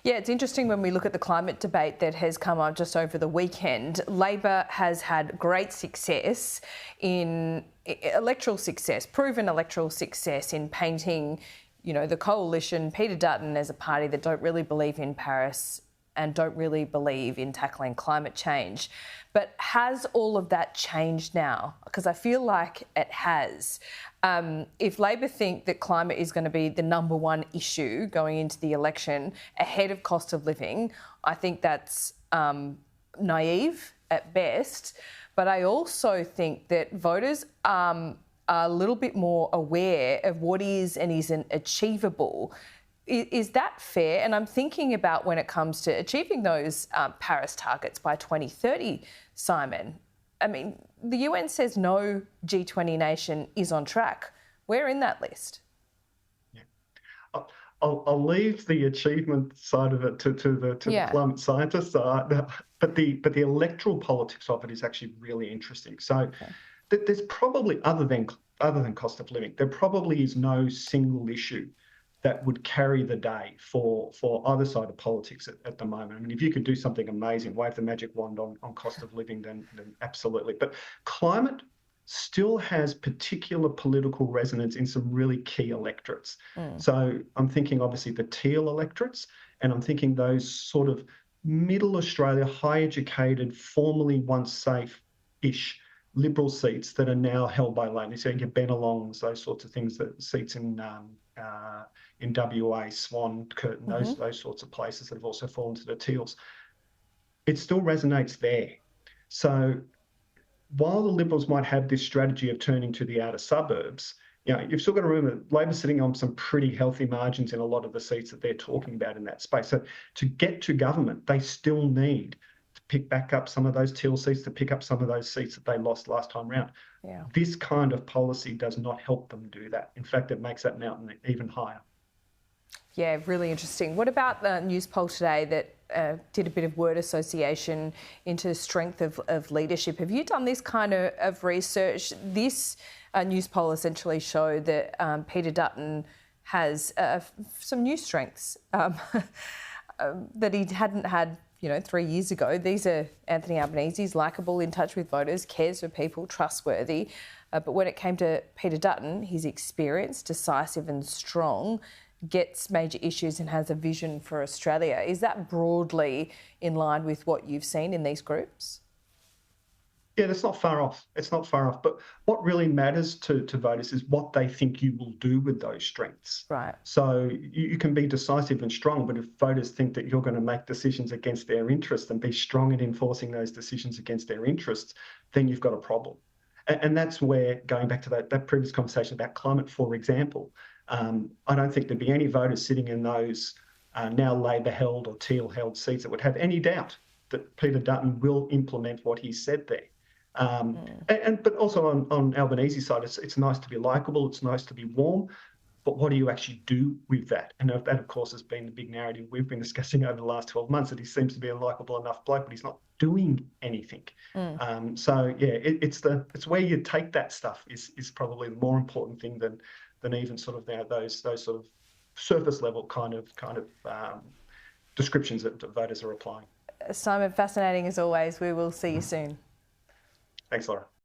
Yeah, it's interesting when we look at the climate debate that has come up just over the weekend. Labor has had great success in electoral success, proven electoral success in painting, the coalition, Peter Dutton, as a party that don't really believe in Paris and don't really believe in tackling climate change. But has all of that changed now? Because I feel like it has. If Labor think that climate is going to be the number one issue going into the election ahead of cost of living, I think that's naive at best. But I also think that voters are a little bit more aware of what is and isn't achievable. Is that fair? And I'm thinking about when it comes to achieving those Paris targets by 2030, Simon. I mean, the UN says no G20 nation is on track. We're in that list. Yeah. I'll leave the achievement side of it to the climate scientists, but the electoral politics of it is actually really interesting. So there's probably, other than cost of living, there probably is no single issue that would carry the day for either side of politics at the moment. I mean, if you could do something amazing, wave the magic wand on cost of living, then absolutely. But climate still has particular political resonance in some really key electorates. So I'm thinking obviously the Teal electorates, and I'm thinking those sort of middle Australia, high educated, formerly once safe-ish Liberal seats that are now held by Labor. So your Bennelongs, those sorts of things, that seats in WA, Swan, Curtin, those sorts of places that have also fallen to the Teals. It still resonates there. So while the Liberals might have this strategy of turning to the outer suburbs, you've still got to remember Labor's sitting on some pretty healthy margins in a lot of the seats that they're talking about in that space. So to get to government, they still need to pick back up some of those Teal seats, to pick up some of those seats that they lost last time round. Yeah. This kind of policy does not help them do that. In fact, it makes that mountain even higher. Yeah, really interesting. What about the news poll today that did a bit of word association into strength of leadership? Have you done this kind of research? This news poll essentially showed that Peter Dutton has some new strengths that he hadn't had 3 years ago. These are Anthony Albanese's likeable, in touch with voters, cares for people, trustworthy. But when it came to Peter Dutton, he's experienced, decisive and strong, gets major issues and has a vision for Australia. Is that broadly in line with what you've seen in these groups? Yeah, that's not far off. It's not far off. But what really matters to voters is what they think you will do with those strengths. Right. So you can be decisive and strong, but if voters think that you're going to make decisions against their interests and be strong in enforcing those decisions against their interests, then you've got a problem. And that's where, going back to that previous conversation about climate, for example, I don't think there'd be any voters sitting in those now Labor-held or Teal-held seats that would have any doubt that Peter Dutton will implement what he said there. But also on Albanese's side, it's nice to be likeable, it's nice to be warm, but what do you actually do with that? And that, of course, has been the big narrative we've been discussing over the last 12 months, that he seems to be a likeable enough bloke, but he's not doing anything. So yeah, it's where you take that stuff is probably the more important thing than even sort of those sort of surface level kind of descriptions that voters are applying. Simon, fascinating as always. We will see you soon. Thanks, Laura.